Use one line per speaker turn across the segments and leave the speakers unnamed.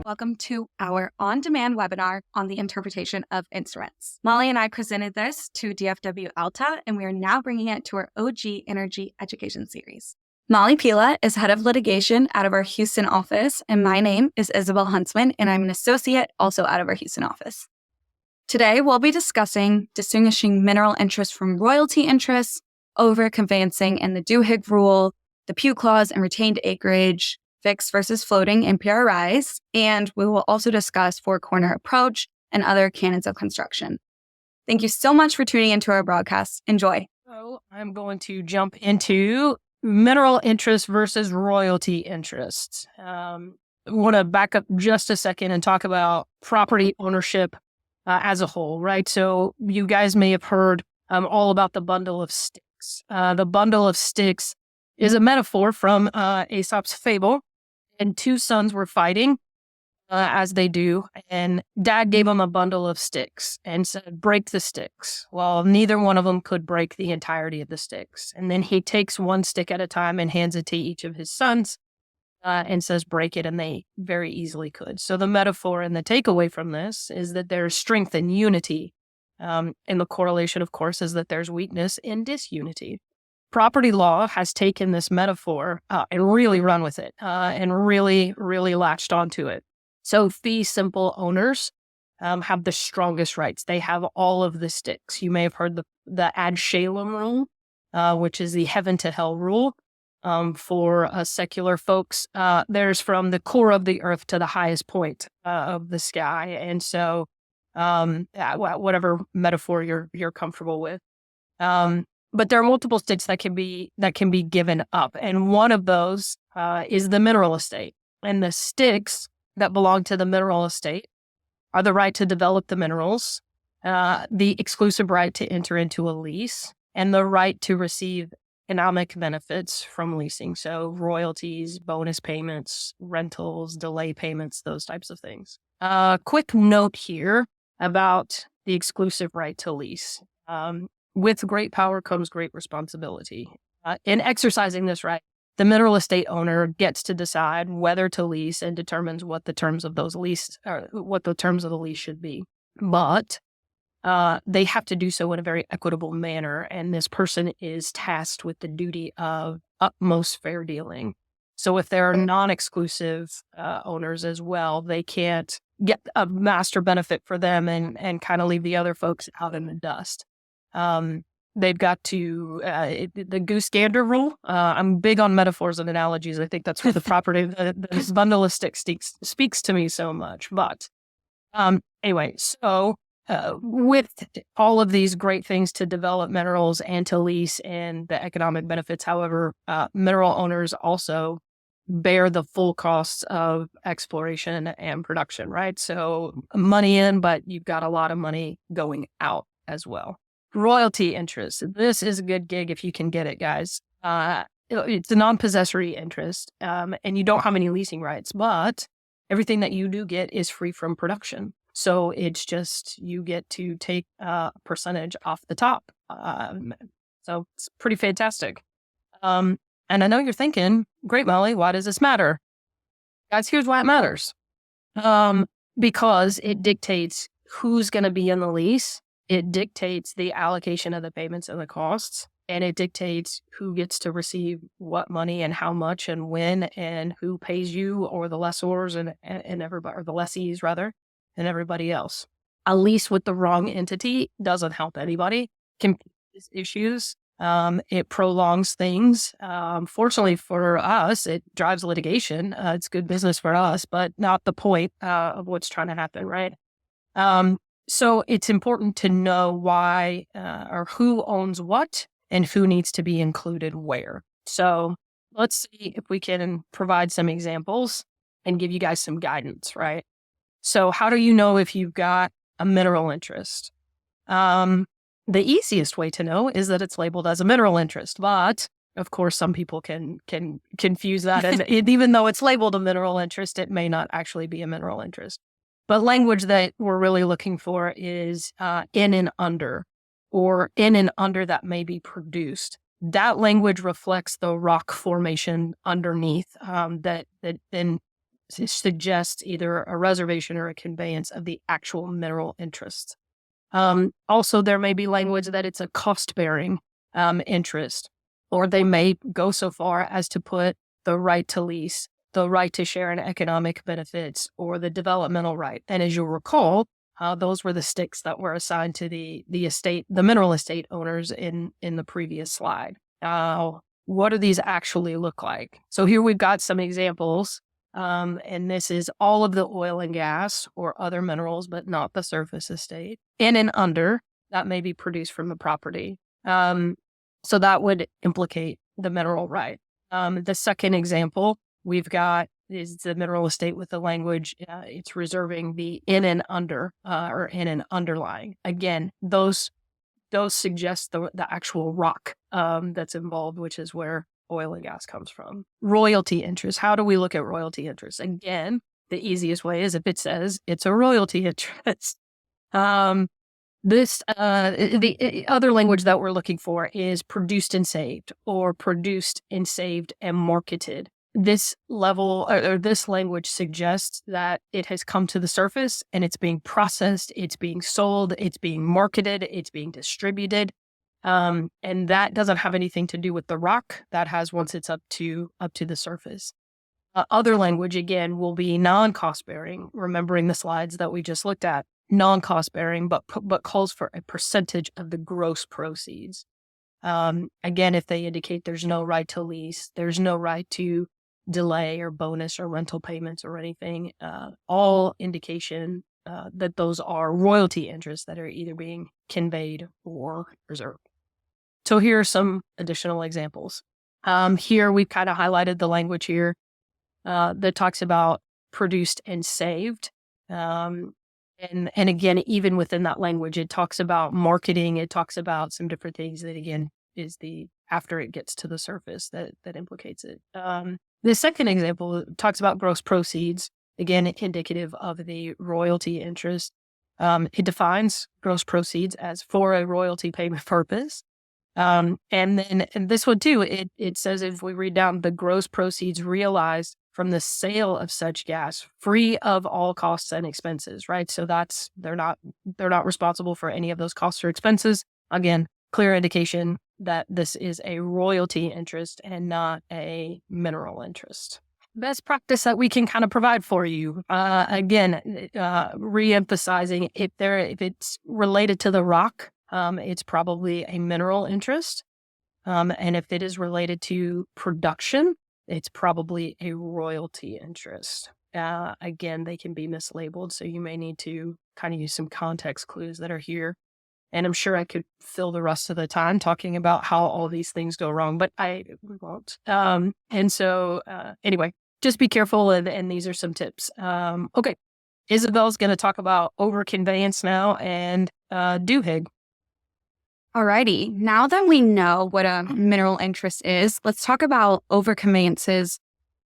welcome to our on-demand webinar on the interpretation of instruments. Molly and I presented this to DFW Alta, and we are now bringing it to our OG Energy Education Series. Molly Pila is head of litigation out of our Houston office, and my name is Isabel Huntsman, and I'm an associate also out of our Houston office. Today, we'll be discussing distinguishing mineral interests from royalty interests, overconveyancing and the Duhigg rule, the Pew Clause and retained acreage, fixed versus floating NPRIs, and we will also discuss four-corner approach and other canons of construction. Thank you so much for tuning into our broadcast. Enjoy.
So I'm going to jump into mineral interest versus royalty interests. I want to back up just a second and talk about property ownership as a whole, right? So you guys may have heard all about the bundle of sticks. The bundle of sticks is a metaphor from Aesop's fable. And two sons were fighting, as they do, and dad gave them a bundle of sticks and said, break the sticks. Well, neither one of them could break the entirety of the sticks. And then he takes one stick at a time and hands it to each of his sons and says, break it, and they very easily could. So the metaphor and the takeaway from this is that there's strength in unity. And the correlation, of course, is that there's weakness in disunity. Property law has taken this metaphor and really run with it and really latched onto it. So fee simple owners have the strongest rights. They have all of the sticks. You may have heard the ad shalom rule, which is the heaven to hell rule. For secular folks, there's from the core of the earth to the highest point of the sky. And so whatever metaphor you're comfortable with. But there are multiple sticks that can be given up. And one of those is the mineral estate. And the sticks that belong to the mineral estate are the right to develop the minerals, the exclusive right to enter into a lease, and the right to receive economic benefits from leasing. So royalties, bonus payments, rentals, delay payments, those types of things. Quick note here about the exclusive right to lease. With great power comes great responsibility. In exercising this right, the mineral estate owner gets to decide whether to lease and determines what the terms of the lease should be. But they have to do so in a very equitable manner, and this person is tasked with the duty of utmost fair dealing. So if there are non-exclusive owners as well, they can't get a master benefit for them and kind of leave the other folks out in the dust. They've got to, the goose gander rule. I'm big on metaphors and analogies. I think that's what this bundle of sticks speaks to me so much. But anyway, so with all of these great things to develop minerals and to lease and the economic benefits, however, mineral owners also bear the full costs of exploration and production, right? So money in, but you've got a lot of money going out as well. Royalty interest. This is a good gig if you can get it, guys. It's a non-possessory interest, and you don't have any leasing rights, but everything that you do get is free from production. So it's just you get to take a percentage off the top. So it's pretty fantastic. And I know you're thinking, great, Molly, why does this matter? Guys, here's why it matters. Because it dictates who's going to be in the lease. It dictates the allocation of the payments and the costs, and it dictates who gets to receive what money and how much and when, and who pays you or the lessors and everybody, or the lessees rather, and everybody else. A lease with the wrong entity doesn't help anybody. Confuse issues. It prolongs things. Fortunately for us, it drives litigation. It's good business for us, but not the point of what's trying to happen, right? So it's important to know why or who owns what and who needs to be included where. So let's see if we can provide some examples and give you guys some guidance, right? So how do you know if you've got a mineral interest? The easiest way to know is that it's labeled as a mineral interest, but of course some people can confuse that. And even though it's labeled a mineral interest, it may not actually be a mineral interest. But language that we're really looking for is in and under, or in and under that may be produced. That language reflects the rock formation underneath that then suggests either a reservation or a conveyance of the actual mineral interest. Also, there may be language that it's a cost-bearing interest, or they may go so far as to put the right to lease, the right to share in economic benefits, or the developmental right. And as you'll recall, those were the sticks that were assigned to the estate, the mineral estate owners in the previous slide. What do these actually look like? So here we've got some examples, and this is all of the oil and gas or other minerals, but not the surface estate, in and under that may be produced from the property. So that would implicate the mineral right. The second example we've got is the mineral estate with the language, it's reserving the in and under or in and underlying. Again, those suggest the actual rock that's involved, which is where oil and gas comes from. Royalty interest. How do we look at royalty interest? Again, the easiest way is if it says it's a royalty interest. The other language that we're looking for is produced and saved, or produced and saved and marketed. This level or this language suggests that it has come to the surface and it's being processed, it's being sold, it's being marketed, it's being distributed. And that doesn't have anything to do with the rock. That has once it's up to the surface. Other language, again, will be non-cost bearing, remembering the slides that we just looked at. Non-cost bearing, but calls for a percentage of the gross proceeds. Again, if they indicate there's no right to lease, there's no right to delay or bonus or rental payments or anything, all indication that those are royalty interests that are either being conveyed or reserved. So here are some additional examples. Here we've kind of highlighted the language here that talks about produced and saved. And again, even within that language, it talks about marketing. It talks about some different things that, again, is the after it gets to the surface that implicates it. The second example talks about gross proceeds, again, indicative of the royalty interest. It defines gross proceeds as for a royalty payment purpose. And this one too, it says, if we read down, the gross proceeds realized from the sale of such gas, free of all costs and expenses, right? So they're not responsible for any of those costs or expenses. Again, clear indication that this is a royalty interest and not a mineral interest. Best practice that we can kind of provide for you. Again, re-emphasizing if it's related to the rock, it's probably a mineral interest. And if it is related to production, it's probably a royalty interest. Again, they can be mislabeled, so you may need to kind of use some context clues that are here. And I'm sure I could fill the rest of the time talking about how all these things go wrong, but we won't. Anyway, just be careful, and these are some tips. Okay, Isabel's going to talk about overconveyance now and Duhigg.
Alrighty, now that we know what a mineral interest is, let's talk about overconveyances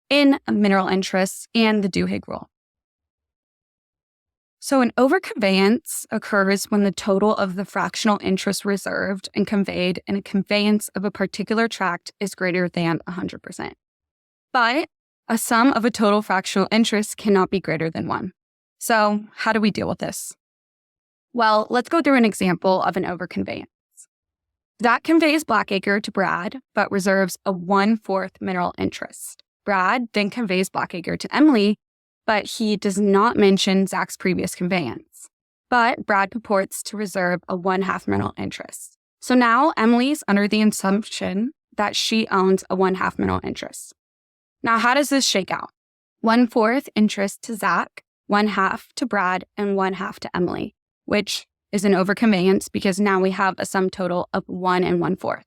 in mineral interests and the Duhigg rule. So an overconveyance occurs when the total of the fractional interest reserved and conveyed in a conveyance of a particular tract is greater than 100%. But a sum of a total fractional interest cannot be greater than 1. So how do we deal with this? Well, let's go through an example of an overconveyance. That conveys Blackacre to Brad, but reserves a 1/4 mineral interest. Brad then conveys Blackacre to Emily, but he does not mention Zach's previous conveyance. But Brad purports to reserve a 1/2 mineral interest. So now Emily's under the assumption that she owns a 1/2 mineral interest. Now, how does this shake out? 1/4 interest to Zach, 1/2 to Brad, and 1/2 to Emily, which is an overconveyance because now we have a sum total of 1 1/4.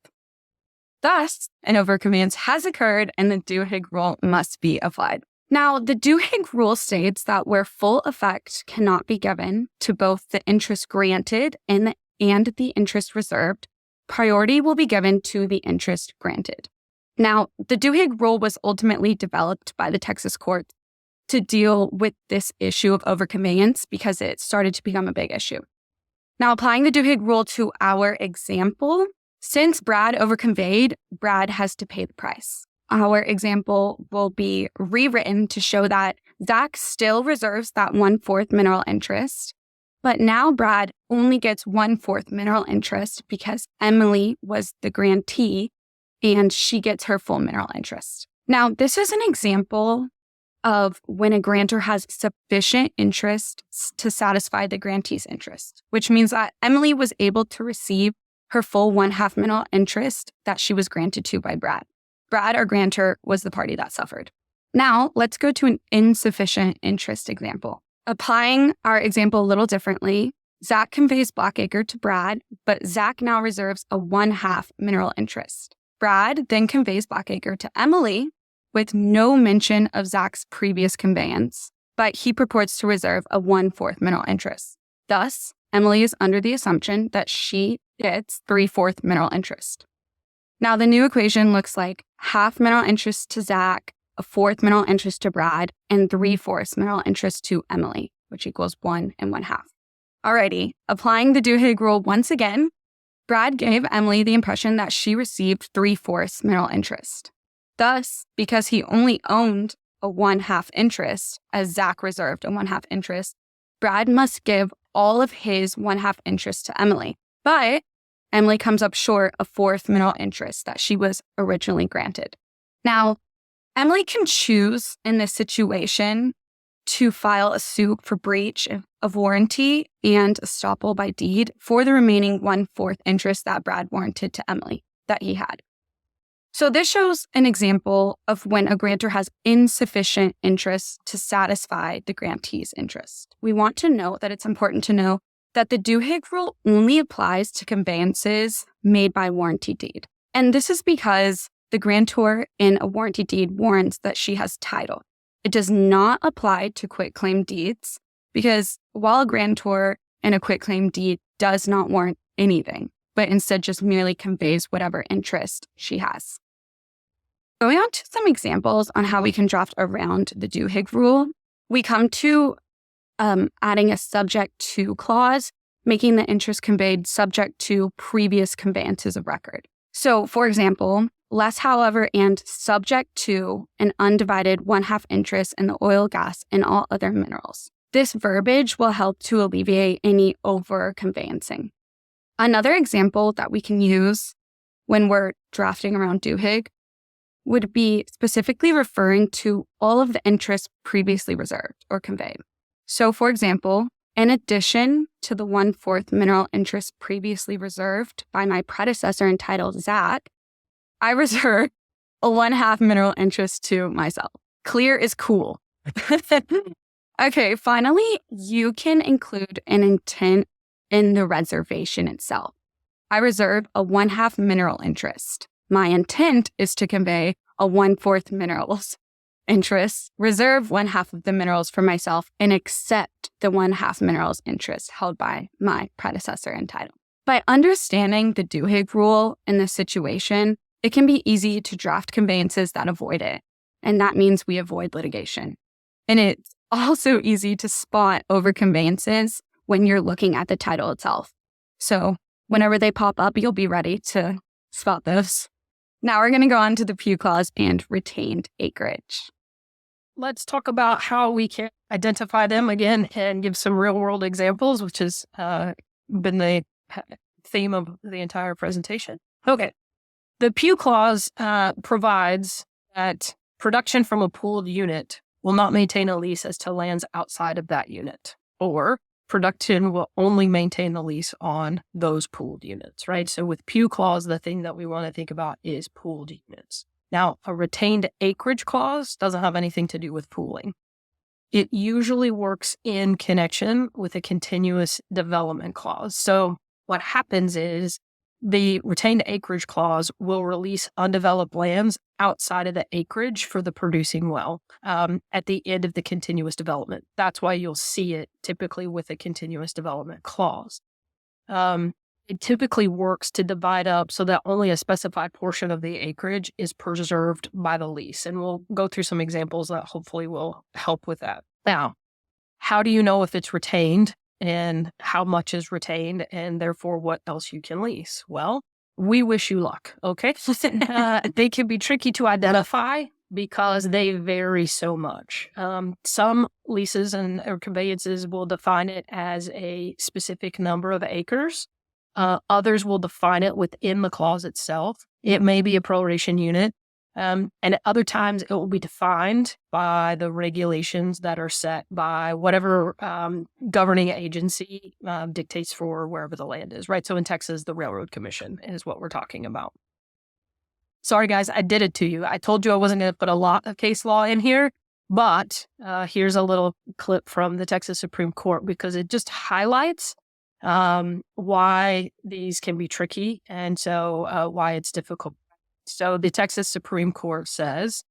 Thus, an overconveyance has occurred and the Duhigg rule must be applied. Now, the Duhigg rule states that where full effect cannot be given to both the interest granted and the interest reserved, priority will be given to the interest granted. Now, the Duhigg rule was ultimately developed by the Texas courts to deal with this issue of overconveyance because it started to become a big issue. Now, applying the Duhigg rule to our example, since Brad overconveyed, Brad has to pay the price. Our example will be rewritten to show that Zach still reserves that 1/4 mineral interest, but now Brad only gets 1/4 mineral interest because Emily was the grantee and she gets her full mineral interest. Now, this is an example of when a grantor has sufficient interest to satisfy the grantee's interest, which means that Emily was able to receive her full 1/2 mineral interest that she was granted to by Brad. Brad, our grantor, was the party that suffered. Now, let's go to an insufficient interest example. Applying our example a little differently, Zach conveys Blackacre to Brad, but Zach now reserves a 1/2 mineral interest. Brad then conveys Blackacre to Emily with no mention of Zach's previous conveyance, but he purports to reserve a 1/4 mineral interest. Thus, Emily is under the assumption that she gets 3/4 mineral interest. Now, the new equation looks like 1/2 mineral interest to Zach, a 1/4 mineral interest to Brad, and 3/4 mineral interest to Emily, which equals 1 and 1/2. Alrighty, applying the Duhigg rule once again, Brad gave Emily the impression that she received 3/4 mineral interest. Thus, because he only owned a 1/2 interest, as Zach reserved a 1/2 interest, Brad must give all of his 1/2 interest to Emily. But Emily comes up short of 4th mineral interest that she was originally granted. Now, Emily can choose in this situation to file a suit for breach of warranty and estoppel by deed for the remaining 1/4 interest that Brad warranted to Emily that he had. So this shows an example of when a grantor has insufficient interest to satisfy the grantee's interest. We want to note that it's important to know that the Duhigg rule only applies to conveyances made by warranty deed. And this is because the grantor in a warranty deed warrants that she has title. It does not apply to quitclaim deeds because while a grantor in a quitclaim deed does not warrant anything, but instead just merely conveys whatever interest she has. Going on to some examples on how we can draft around the Duhigg rule, we come to adding a subject to clause, making the interest conveyed subject to previous conveyances of record. So, for example, less, however, and subject to an undivided 1/2 interest in the oil, gas, and all other minerals. This verbiage will help to alleviate any over-conveyancing. Another example that we can use when we're drafting around Duhigg would be specifically referring to all of the interests previously reserved or conveyed. So, for example, in addition to the 1/4 mineral interest previously reserved by my predecessor entitled Zach, I reserve a 1/2 mineral interest to myself. Clear is cool. Okay, finally, you can include an intent in the reservation itself. I reserve a 1/2 mineral interest. My intent is to convey a 1/4 minerals interest, reserve 1/2 of the minerals for myself, and accept the 1/2 minerals interest held by my predecessor in title. By understanding the Duhigg rule in this situation, it can be easy to draft conveyances that avoid it, and that means we avoid litigation. And it's also easy to spot over conveyances when you're looking at the title itself. So whenever they pop up, you'll be ready to spot those. Now we're going to go on to the Pew Clause and retained acreage.
Let's talk about how we can identify them again and give some real world examples, which has been the theme of the entire presentation. Okay. The Pew Clause provides that production from a pooled unit will not maintain a lease as to lands outside of that unit, or production will only maintain the lease on those pooled units, right? So with Pew Clause, the thing that we want to think about is pooled units. Now, a retained acreage clause doesn't have anything to do with pooling. It usually works in connection with a continuous development clause. So what happens is the retained acreage clause will release undeveloped lands outside of the acreage for the producing well at the end of the continuous development. That's why you'll see it typically with a continuous development clause. It typically works to divide up so that only a specified portion of the acreage is preserved by the lease. And we'll go through some examples that hopefully will help with that. Now, how do you know if it's retained and how much is retained and therefore what else you can lease? Well, we wish you luck, okay? They can be tricky to identify, because they vary so much. Some leases or conveyances will define it as a specific number of acres. Others will define it within the clause itself. It may be a proration unit. And at other times, it will be defined by the regulations that are set by whatever governing agency dictates for wherever the land is, right? So in Texas, the Railroad Commission is what we're talking about. Sorry, guys, I did it to you. I told you I wasn't going to put a lot of case law in here, but here's a little clip from the Texas Supreme Court because it just highlights why these can be tricky and so why it's difficult. So the Texas Supreme Court says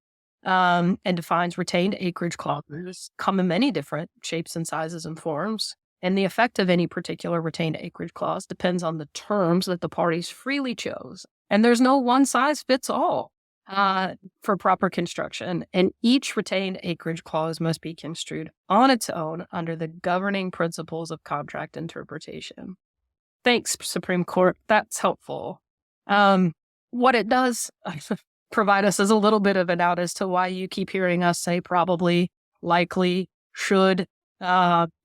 and defines retained acreage clauses come in many different shapes and sizes and forms. And the effect of any particular retained acreage clause depends on the terms that the parties freely chose. And there's no one size fits all for proper construction. And each retained acreage clause must be construed on its own under the governing principles of contract interpretation. Thanks, Supreme Court. That's helpful. What it does provide us is a little bit of an out as to why you keep hearing us say probably, likely, should,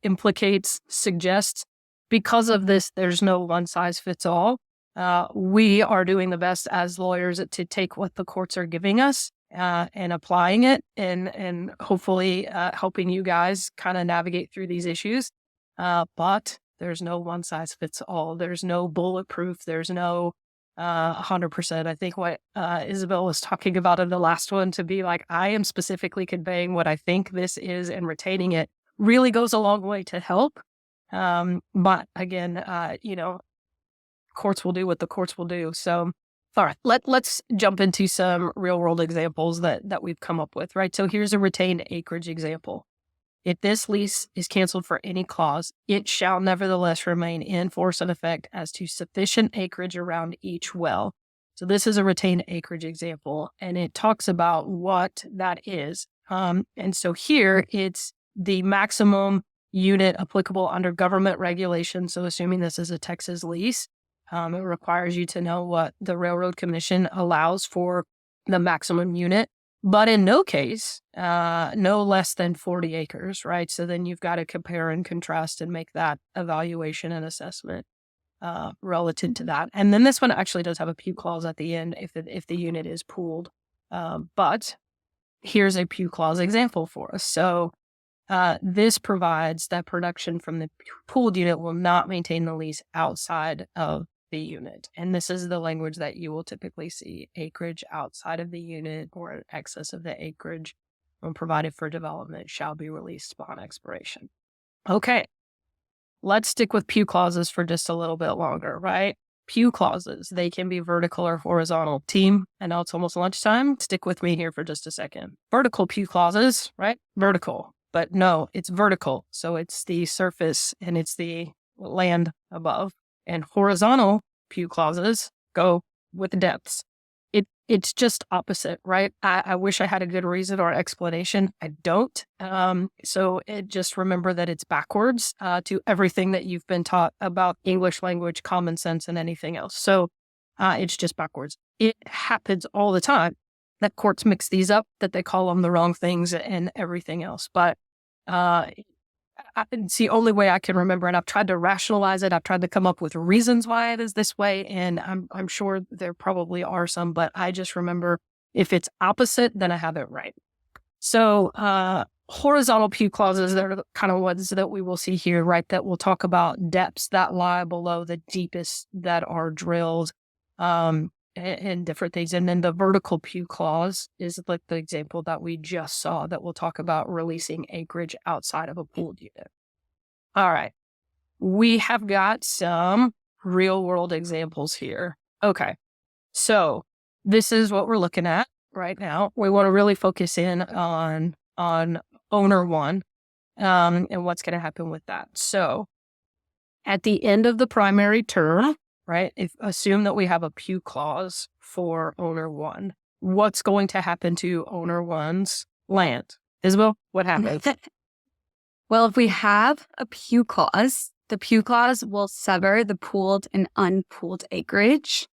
implicates, suggests. Because of this, there's no one size fits all. We are doing the best as lawyers to take what the courts are giving us and applying it and hopefully helping you guys kind of navigate through these issues. But there's no one size fits all. There's no bulletproof. There's no 100%. I think what Isabel was talking about in the last one, to be like, I am specifically conveying what I think this is and retaining it, really goes a long way to help. But again, courts will do what the courts will do. So, all right, let's jump into some real world examples that we've come up with, right? So here's a retained acreage example. If this lease is canceled for any clause, it shall nevertheless remain in force and effect as to sufficient acreage around each well. So this is a retained acreage example, and it talks about what that is. And so here it's the maximum unit applicable under government regulation. So assuming this is a Texas lease, it requires you to know what the Railroad Commission allows for the maximum unit. But in no case, no less than 40 acres, right? So then you've got to compare and contrast and make that evaluation and assessment relative to that. And then this one actually does have a pew clause at the end if the unit is pooled. But here's a pew clause example for us. So this provides that production from the pooled unit will not maintain the lease outside of the unit. And this is the language that you will typically see: acreage outside of the unit or in excess of the acreage when provided for development shall be released upon expiration. Okay, let's stick with pew clauses for just a little bit longer, right? Pew clauses, they can be vertical or horizontal. Team, I know it's almost lunchtime. Stick with me here for just a second. Vertical pew clauses, right? Vertical. But no, it's vertical. So it's the surface and it's the land above. And horizontal pew clauses go with the depths. It's just opposite, right? I wish I had a good reason or explanation. I don't. So just remember that it's backwards to everything that you've been taught about English language, common sense, and anything else. So it's just backwards. It happens all the time that courts mix these up, that they call them the wrong things and everything else. But it's the only way I can remember, and I've tried to rationalize it. I've tried to come up with reasons why it is this way, and I'm sure there probably are some, but I just remember if it's opposite, then I have it right. So horizontal pew clauses, they're the kind of ones that we will see here, right, that will talk about depths that lie below the deepest that are drilled, and different things. And then the vertical pew clause is like the example that we just saw that will talk about releasing acreage outside of a pooled unit. All right. We have got some real world examples here. Okay. So this is what we're looking at right now. We want to really focus in on owner one and what's going to happen with that. So at the end of the primary term, right? Assume that we have a pew clause for owner one. What's going to happen to owner one's land? Isabel, what happens?
Well, if we have a pew clause, the pew clause will sever the pooled and unpooled acreage.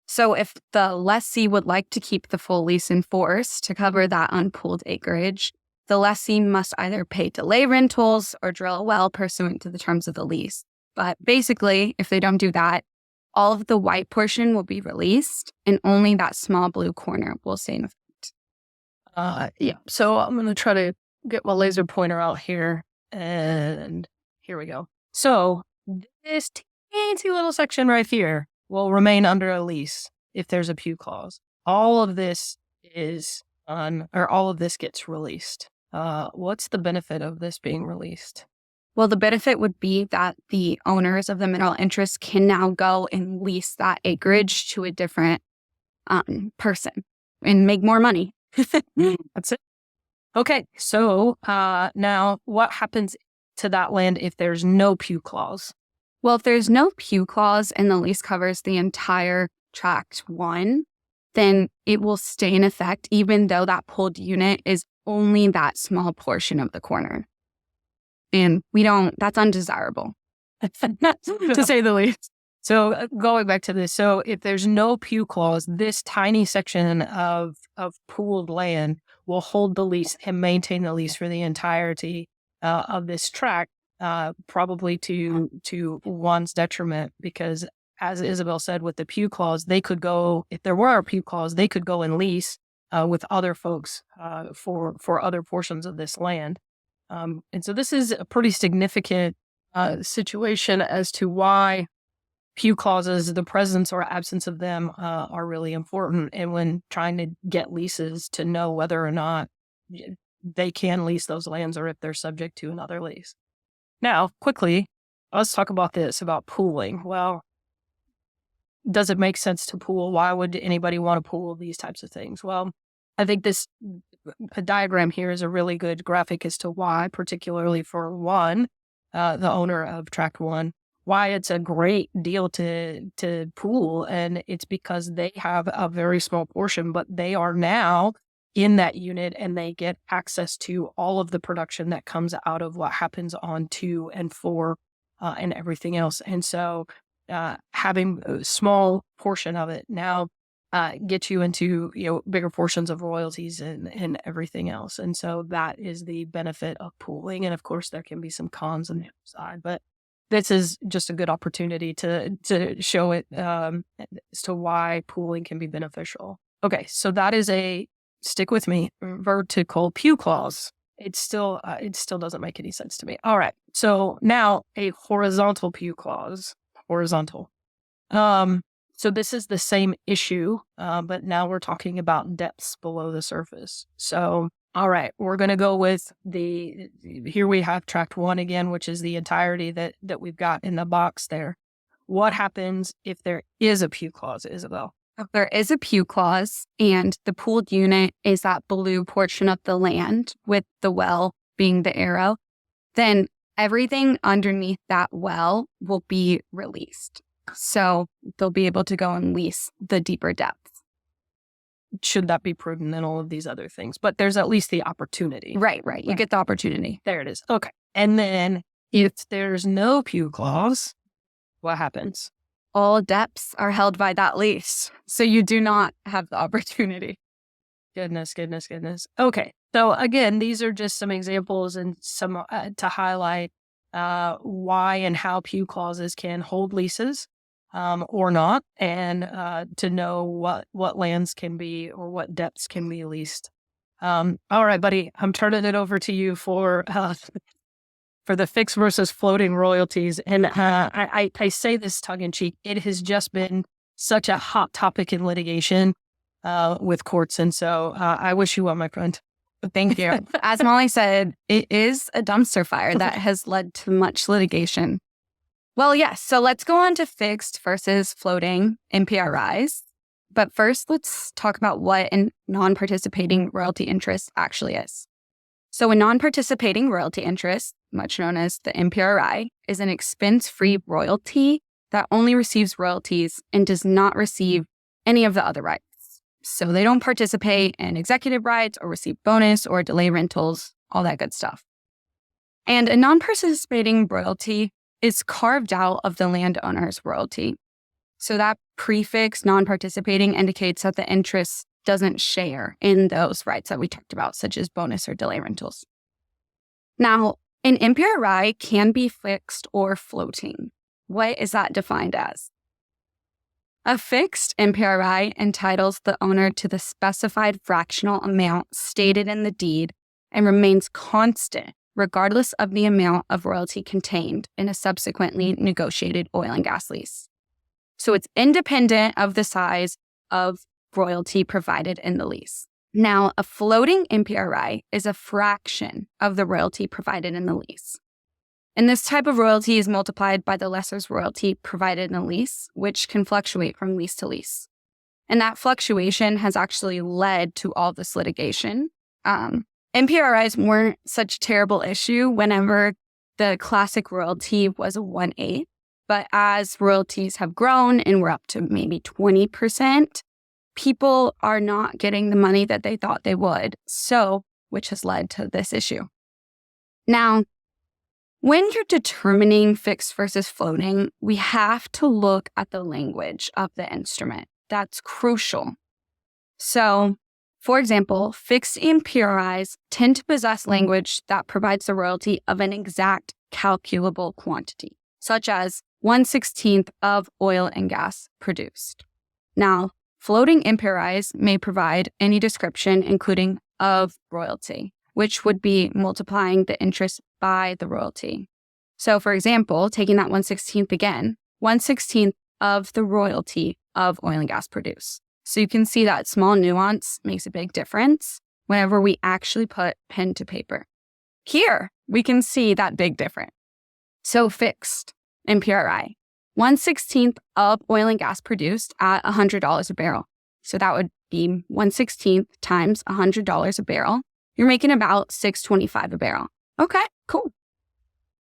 So if the lessee would like to keep the full lease in force to cover that unpooled acreage, the lessee must either pay delay rentals or drill a well pursuant to the terms of the lease. But basically, if they don't do that, all of the white portion will be released and only that small blue corner will stay in effect.
Yeah. So I'm going to try to get my laser pointer out here. And here we go. So this teensy little section right here will remain under a lease if there's a pew clause. All of this all of this gets released. What's the benefit of this being released?
Well, the benefit would be that the owners of the mineral interest can now go and lease that acreage to a different person and make more money.
That's it. Okay, so now what happens to that land if there's no pew clause?
Well, if there's no pew clause and the lease covers the entire Tract 1, then it will stay in effect even though that pooled unit is only that small portion of the corner. And that's undesirable, to say the least.
So going back to this, so if there's no pew clause, this tiny section of pooled land will hold the lease and maintain the lease for the entirety of this tract, probably to one's detriment, because as Isabel said, with the pew clause, they could go, if there were a pew clause, they could go and lease with other folks for other portions of this land. And so this is a pretty significant situation as to why pew clauses, the presence or absence of them, are really important. And when trying to get leases, to know whether or not they can lease those lands or if they're subject to another lease. Now, quickly, let's talk about pooling. Well, does it make sense to pool? Why would anybody want to pool these types of things? Well, I think this diagram here is a really good graphic as to why, particularly for one, the owner of Tract 1, why it's a great deal to pool. And it's because they have a very small portion, but they are now in that unit and they get access to all of the production that comes out of what happens on 2 and 4 and everything else. And so having a small portion of it now get you into bigger portions of royalties and everything else. And so that is the benefit of pooling. And of course, there can be some cons on the other side, but this is just a good opportunity to show it as to why pooling can be beneficial. Okay, so that is stick with me, vertical pew clause. It still doesn't make any sense to me. All right, so now a horizontal pew clause. Horizontal. So this is the same issue, but now we're talking about depths below the surface. So, all right, we're going to go with here we have Tract 1 again, which is the entirety that we've got in the box there. What happens if there is a pew clause, Isabel?
If there is a pew clause and the pooled unit is that blue portion of the land with the well being the arrow, then everything underneath that well will be released. So they'll be able to go and lease the deeper depths.
Should that be prudent in all of these other things? But there's at least the opportunity.
Right. You get the opportunity.
There it is. Okay. And then if there's no pew clause, what happens?
All depths are held by that lease. So you do not have the opportunity.
Goodness. Okay. So again, these are just some examples and some to highlight why and how pew clauses can hold leases or not, and to know what lands can be or what depths can be leased. All right, buddy, I'm turning it over to you for the fixed versus floating royalties. And I say this tongue in cheek. It has just been such a hot topic in litigation with courts. And so I wish you well, my friend.
Thank you. As Molly said, it is a dumpster fire that has led to much litigation. Well, yes. So let's go on to fixed versus floating NPRIs. But first, let's talk about what a non-participating royalty interest actually is. So a non-participating royalty interest, much known as the NPRI, is an expense-free royalty that only receives royalties and does not receive any of the other rights. So they don't participate in executive rights or receive bonus or delay rentals, all that good stuff. And a non-participating royalty is carved out of the landowner's royalty. So that prefix non-participating indicates that the interest doesn't share in those rights that we talked about, such as bonus or delay rentals. Now, an NPRI can be fixed or floating. What is that defined as? A fixed NPRI entitles the owner to the specified fractional amount stated in the deed and remains constant regardless of the amount of royalty contained in a subsequently negotiated oil and gas lease. So it's independent of the size of royalty provided in the lease. Now, a floating NPRI is a fraction of the royalty provided in the lease. And this type of royalty is multiplied by the lessor's royalty provided in the lease, which can fluctuate from lease to lease. And that fluctuation has actually led to all this litigation. NPRIs weren't such a terrible issue whenever the classic royalty was a 1/8. But as royalties have grown and we're up to maybe 20%, people are not getting the money that they thought they would. So, which has led to this issue. Now, when you're determining fixed versus floating, we have to look at the language of the instrument. That's crucial. So, for example, fixed NPRIs tend to possess language that provides the royalty of an exact calculable quantity, such as 1/16 of oil and gas produced. Now, floating NPRIs may provide any description, including of royalty, which would be multiplying the interest by the royalty. So, for example, taking that 1/16 again, 1/16 of the royalty of oil and gas produced. So you can see that small nuance makes a big difference whenever we actually put pen to paper. Here, we can see that big difference. So fixed NPRI, 1/16 of oil and gas produced at $100 a barrel. So that would be 1/16 times $100 a barrel. You're making about $6.25 a barrel. Okay, cool.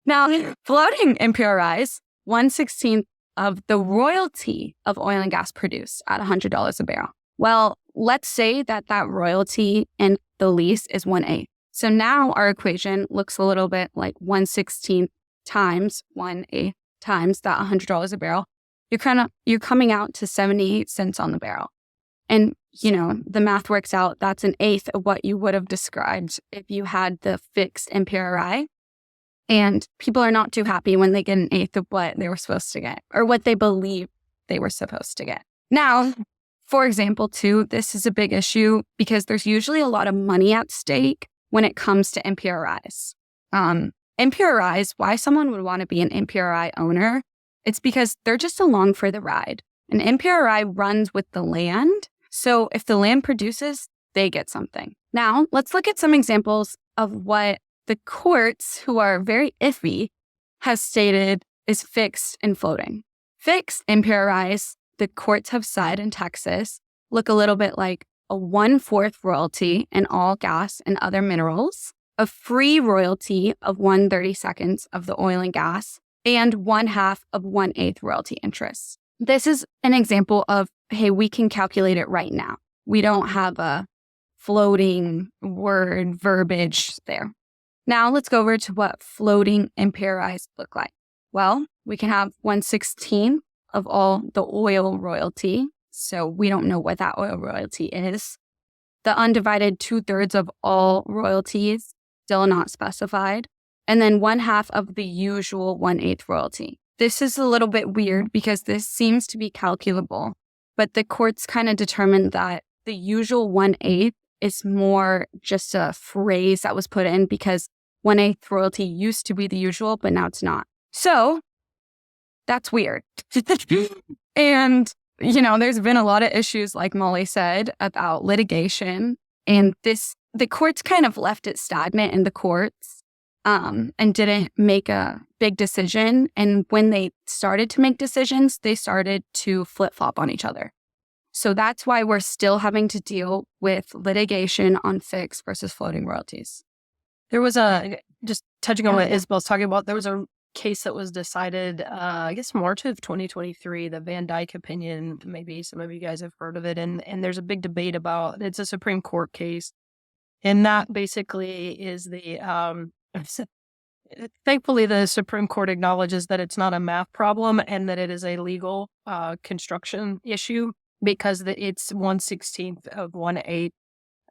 Now, floating NPRIs, 1/16 of the royalty of oil and gas produced at $100 a barrel. Well, let's say that royalty in the lease is 1/8. So now our equation looks a little bit like 1/16 times 1/8 times that $100 a barrel. You're coming out to 78 cents on the barrel. And, the math works out. That's an eighth of what you would have described if you had the fixed NPRI. And people are not too happy when they get an eighth of what they were supposed to get or what they believe they were supposed to get. Now, for example, too, this is a big issue because there's usually a lot of money at stake when it comes to NPRIs. NPRIs, why someone would want to be an NPRI owner, it's because they're just along for the ride. An NPRI runs with the land. So if the land produces, they get something. Now, let's look at some examples of what the courts, who are very iffy, has stated is fixed and floating. Fixed NPRIs, the courts have said in Texas, look a little bit like a 1/4 royalty in all gas and other minerals, a free royalty of 1/32 of the oil and gas, and 1/2 of 1/8 royalty interest. This is an example of, hey, we can calculate it right now. We don't have a floating word verbiage there. Now let's go over to what floating NPRIs look like. Well, we can have 1/16 of all the oil royalty. So we don't know what that oil royalty is. The undivided 2/3 of all royalties, still not specified. And then 1/2 of the usual 1/8 royalty. This is a little bit weird because this seems to be calculable, but the courts kind of determined that the usual 1/8 is more just a phrase that was put in because 1/8 royalty used to be the usual, but now it's not. So that's weird. And, there's been a lot of issues, like Molly said, about litigation. And the courts kind of left it stagnant in the courts and didn't make a big decision. And when they started to make decisions, they started to flip-flop on each other. So that's why we're still having to deal with litigation on fixed versus floating royalties.
There was just touching on what Isabel's talking about, there was a case that was decided, I guess March of 2023, the Van Dyke opinion. Maybe some of you guys have heard of it. And there's a big debate about, it's a Supreme Court case. And that basically is thankfully, the Supreme Court acknowledges that it's not a math problem and that it is a legal construction issue because it's 1/16 of 1/8.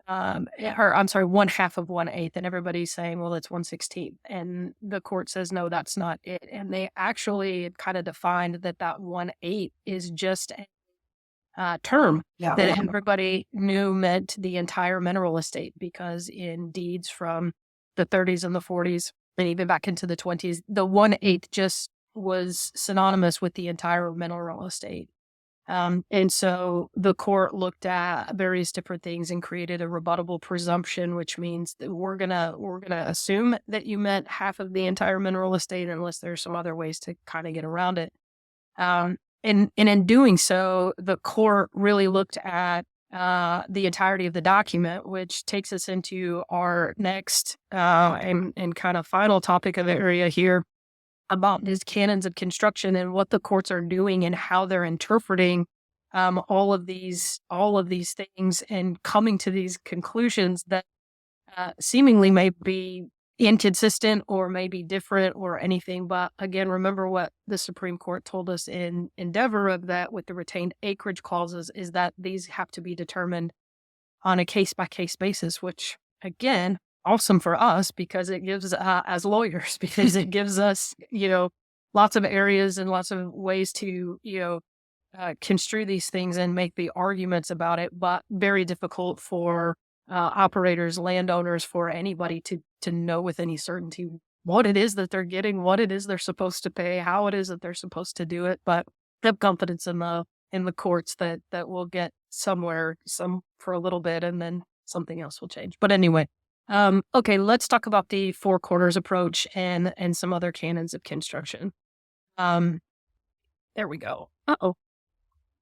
Or I'm sorry, 1/2 of 1/8, and everybody's saying, well, it's 1/16, and the court says, no, that's not it. And they actually kind of defined that 1/8 is just a term that everybody knew meant the entire mineral estate, because in deeds from the 30s and the 40s, and even back into the 20s, the 1/8 just was synonymous with the entire mineral estate. And so the court looked at various different things and created a rebuttable presumption, which means that we're gonna assume that you meant half of the entire mineral estate unless there's some other ways to kind of get around it. And in doing so, the court really looked at the entirety of the document, which takes us into our next and kind of final topic of the area here about these canons of construction and what the courts are doing and how they're interpreting all of these things and coming to these conclusions that seemingly may be inconsistent or may be different or anything. But again, remember what the Supreme Court told us in Endeavor of that with the retained acreage clauses is that these have to be determined on a case-by-case basis, which again, awesome for us because it gives as lawyers, because it gives us, lots of areas and lots of ways to, construe these things and make the arguments about it, but very difficult for operators, landowners, for anybody to know with any certainty what it is that they're getting, what it is they're supposed to pay, how it is that they're supposed to do it. But have confidence in the courts that we'll get somewhere, some for a little bit, and then something else will change. But anyway, okay, let's talk about the four corners approach and some other canons of construction. There we go. Uh-oh.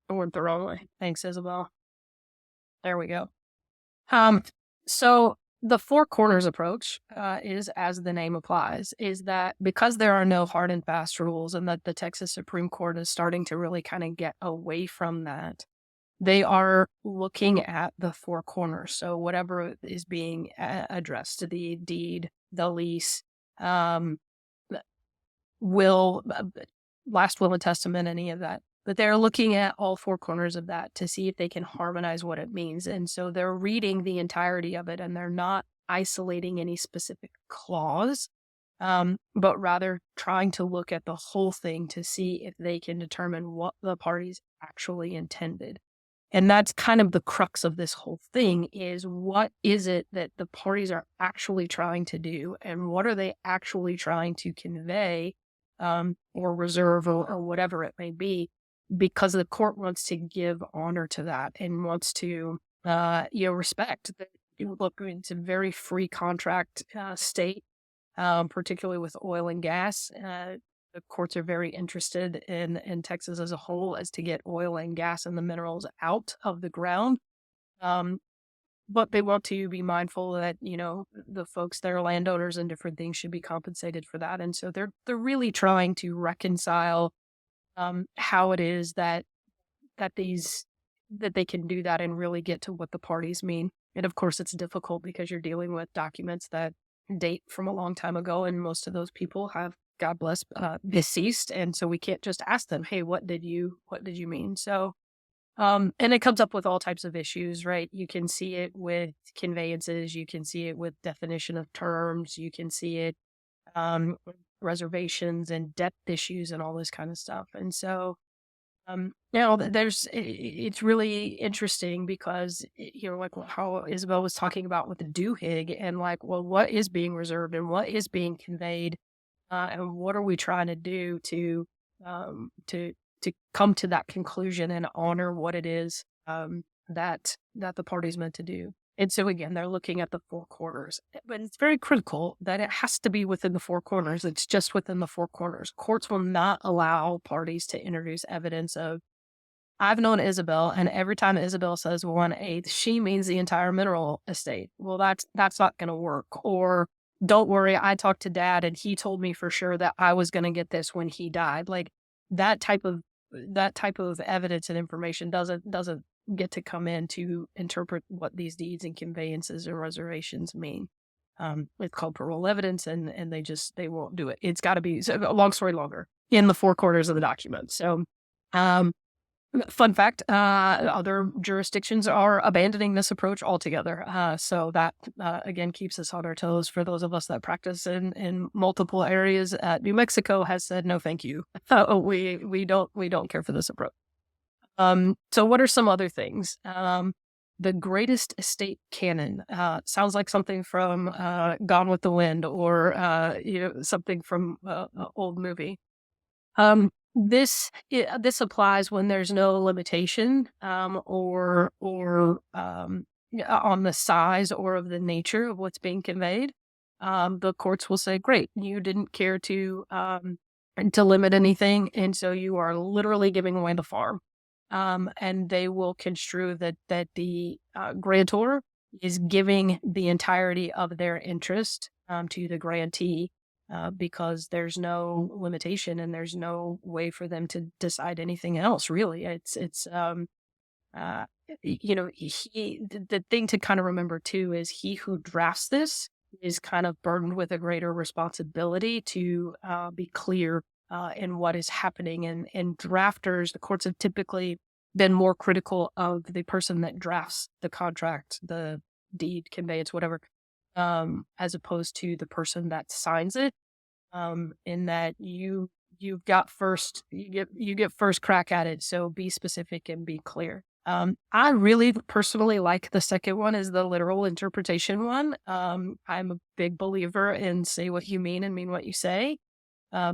I went the wrong way. Thanks, Isabel. There we go. So the four corners approach is, as the name applies, is that because there are no hard and fast rules and that the Texas Supreme Court is starting to really kind of get away from that, they are looking at the four corners. So whatever is being addressed, the deed, the lease, will, last will and testament, any of that. But they're looking at all four corners of that to see if they can harmonize what it means. And so they're reading the entirety of it, and they're not isolating any specific clause, but rather trying to look at the whole thing to see if they can determine what the parties actually intended. And that's kind of the crux of this whole thing, is what is it that the parties are actually trying to do, and what are they actually trying to convey or reserve or whatever it may be, because the court wants to give honor to that and wants to respect that. Look, it's a very free contract state, particularly with oil and gas. The courts are very interested in Texas as a whole as to get oil and gas and the minerals out of the ground. But they want to be mindful that, the folks that are landowners and different things should be compensated for that. And so they're really trying to reconcile how it is that they can do that and really get to what the parties mean. And of course, it's difficult because you're dealing with documents that date from a long time ago, and most of those people have, God bless, deceased, and so we can't just ask them, "Hey, what did you mean?" So, and it comes up with all types of issues, right? You can see it with conveyances, you can see it with definition of terms, you can see it reservations and depth issues and all this kind of stuff. And so, it's really interesting because, like how Isabel was talking about with the Duhigg, and like, well, what is being reserved and what is being conveyed, and what are we trying to do to come to that conclusion and honor what it is that the party's meant to do. And so again, they're looking at the four corners, but it's very critical that it has to be within the four corners. It's just within the four corners. Courts will not allow parties to introduce evidence of, I've known Isabel, and every time Isabel says 1/8, she means the entire mineral estate. Well, that's not going to work. Or, don't worry, I talked to Dad and he told me for sure that I was going to get this when he died. Like that type of evidence and information doesn't get to come in to interpret what these deeds and conveyances and reservations mean. It's called parole evidence, and they won't do it. It's got to be, so, a long story longer, in the 4 corners of the document. So, fun fact, other jurisdictions are abandoning this approach altogether. So that, again, keeps us on our toes for those of us that practice in multiple areas. New Mexico has said, no, thank you. We don't care for this approach. So what are some other things? The greatest estate canon sounds like something from Gone with the Wind, or something from an old movie. This applies when there's no limitation or on the size or of the nature of what's being conveyed. The courts will say, "Great, you didn't care to limit anything, and so you are literally giving away the farm." And they will construe that the grantor is giving the entirety of their interest to the grantee. Because there's no limitation and there's no way for them to decide anything else. Really, the thing to kind of remember too is he who drafts this is kind of burdened with a greater responsibility to be clear in what is happening. And drafters, the courts have typically been more critical of the person that drafts the contract, the deed, conveyance, whatever, as opposed to the person that signs it. In that you get first crack at it. So be specific and be clear. I really personally like the second one, is the literal interpretation one. I'm a big believer in say what you mean and mean what you say.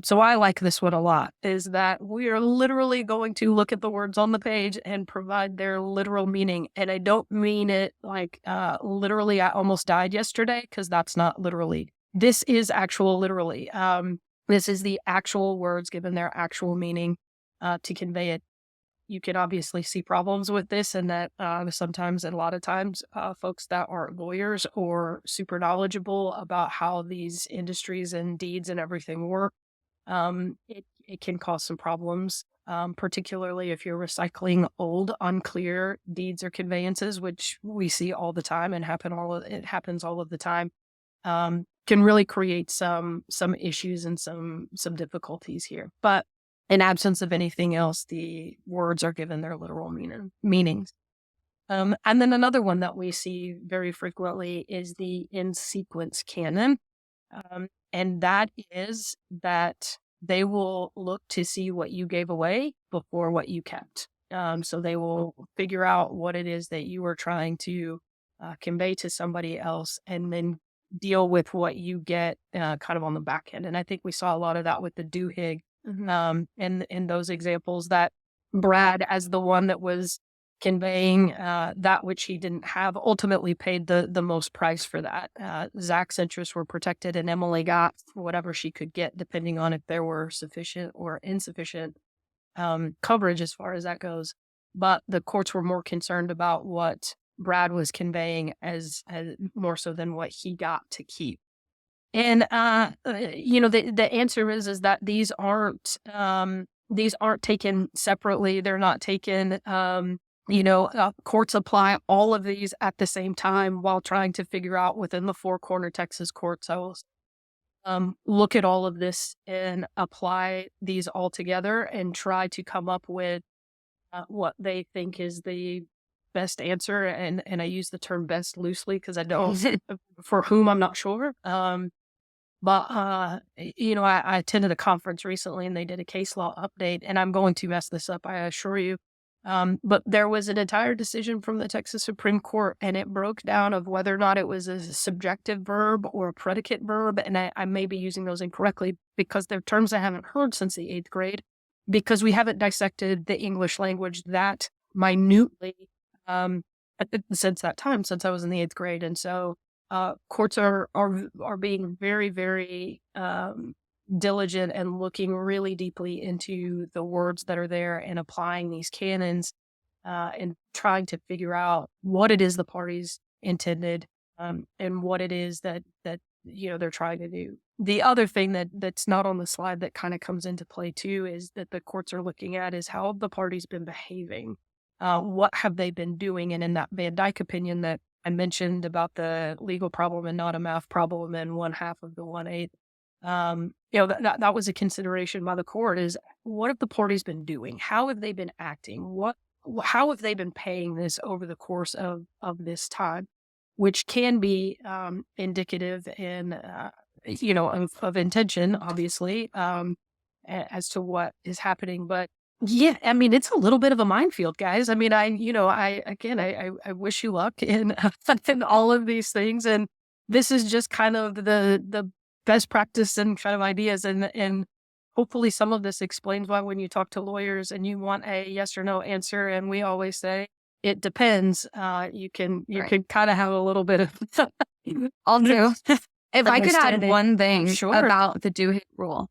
So I like this one a lot, is that we are literally going to look at the words on the page and provide their literal meaning. And I don't mean it like literally I almost died yesterday, because that's not literally. This is actual literally. This is the actual words given their actual meaning to convey it. You can obviously see problems with this, and that sometimes, and a lot of times, folks that aren't lawyers or super knowledgeable about how these industries and deeds and everything work, it can cause some problems, particularly if you're recycling old, unclear deeds or conveyances, which we see all the time and it happens all of the time. Can really create some issues and some difficulties here. But in absence of anything else, the words are given their literal meanings. And then another one that we see very frequently is the in sequence canon. And that is that they will look to see what you gave away before what you kept. So they will figure out what it is that you were trying to convey to somebody else, and then deal with what you get kind of on the back end. And I think we saw a lot of that with the Duhigg, in those examples, that Brad, as the one that was conveying that which he didn't have, ultimately paid the most price for that. Zach's interests were protected, and Emily got whatever she could get, depending on if there were sufficient or insufficient coverage as far as that goes. But the courts were more concerned about what Brad was conveying as more so than what he got to keep. And the answer is that these aren't taken separately. They're not taken. Courts apply all of these at the same time while trying to figure out within the 4 corner Texas courts. I will look at all of this and apply these all together and try to come up with what they think is the best answer. And I use the term best loosely because I don't, for whom I'm not sure. But I attended a conference recently and they did a case law update, and I'm going to mess this up, I assure you. But there was an entire decision from the Texas Supreme Court, and it broke down of whether or not it was a subjective verb or a predicate verb. And I may be using those incorrectly because they're terms I haven't heard since the 8th grade, because we haven't dissected the English language that minutely since that time, since I was in the 8th grade. And so courts are being very, very diligent and looking really deeply into the words that are there and applying these canons and trying to figure out what it is the parties intended and what it is that they're trying to do. The other thing that's not on the slide that kind of comes into play too is that the courts are looking at is how have the parties been behaving. What have they been doing? And in that Van Dyke opinion that I mentioned about the legal problem and not a math problem and 1/2 of the 1/8. That was a consideration by the court is what have the parties been doing? How have they been acting? How have they been paying this over the course of this time, which can be indicative in, of intention, obviously, as to what is happening. But yeah, I mean, it's a little bit of a minefield, guys. I mean, I wish you luck in, in all of these things. And this is just kind of the best practice and kind of ideas. And hopefully some of this explains why when you talk to lawyers and you want a yes or no answer, and we always say, it depends. You can kind of have a little bit of.
I'll do. If I could add one thing about the Duhigg rule,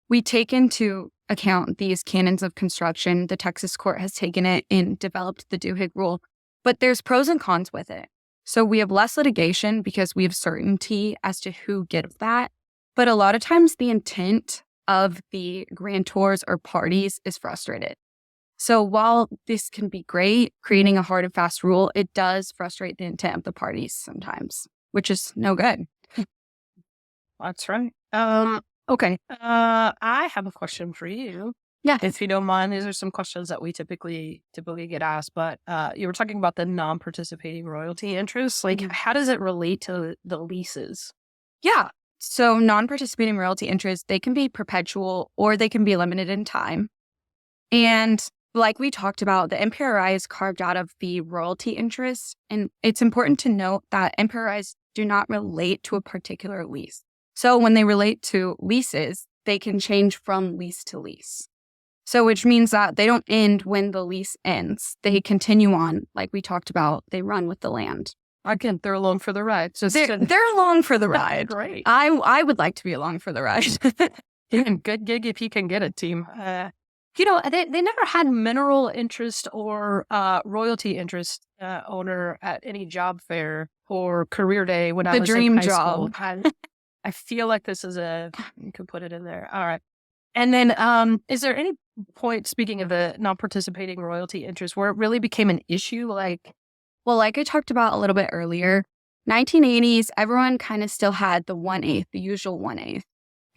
we take into account these canons of construction. The Texas court has taken it and developed the Duhigg rule, but there's pros and cons with it. So we have less litigation because we have certainty as to who gets that. But a lot of times the intent of the grantors or parties is frustrated. So while this can be great, creating a hard and fast rule, it does frustrate the intent of the parties sometimes, which is no good.
That's right. Okay. I have a question for you.
Yeah.
If you don't mind, these are some questions that we typically get asked, but you were talking about the non-participating royalty interests. Like, how does it relate to the leases?
Yeah. So non-participating royalty interests, they can be perpetual or they can be limited in time. And like we talked about, the NPRI is carved out of the royalty interest. And it's important to note that NPRIs do not relate to a particular lease. So when they relate to leases, they can change from lease to lease. So which means that they don't end when the lease ends. They continue on, like we talked about, they run with the land.
Again, they're along for the ride. So
they're along for the ride.
Great.
I would like to be along for the ride.
Good gig if you can get it, team. They never had mineral interest or royalty interest owner at any job fair or career day when I was
dream
in high
job.
School. I feel like this is you could put it in there. All right. And then is there any point, speaking of the non-participating royalty interest, where it really became an issue? Like
I talked about a little bit earlier, 1980s, everyone kind of still had the 1/8, the usual 1/8.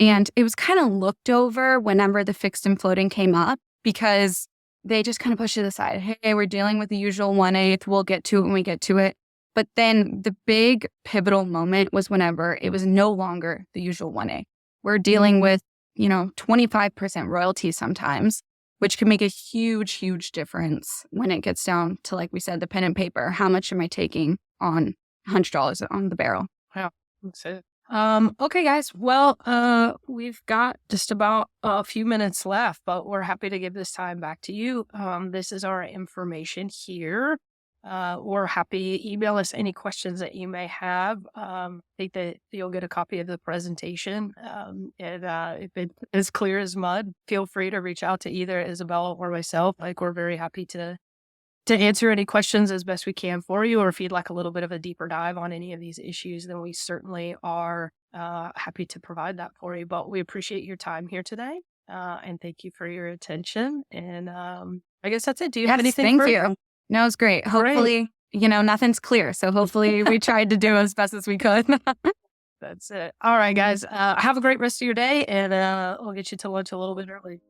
And it was kind of looked over whenever the fixed and floating came up because they just kind of pushed it aside. Hey, we're dealing with the usual 1/8. We'll get to it when we get to it. But then the big pivotal moment was whenever it was no longer the usual 1/8. We're dealing with, 25% royalty sometimes, which can make a huge, huge difference when it gets down to, like we said, the pen and paper. How much am I taking on $100 on the barrel?
Yeah, that's it. Okay, guys. Well, we've got just about a few minutes left, but we're happy to give this time back to you. This is our information here. We're happy. Email us any questions that you may have. I think that you'll get a copy of the presentation. And if it is clear as mud, feel free to reach out to either Isabella or myself. Like, we're very happy to answer any questions as best we can for you. Or if you'd like a little bit of a deeper dive on any of these issues, then we certainly are happy to provide that for you. But we appreciate your time here today. And thank you for your attention. And I guess that's it. Do you have anything?
Thank you. No, it's great. Hopefully, nothing's clear. So hopefully we tried to do as best as we could.
That's it. All right, guys. Have a great rest of your day, and we'll get you to lunch a little bit early.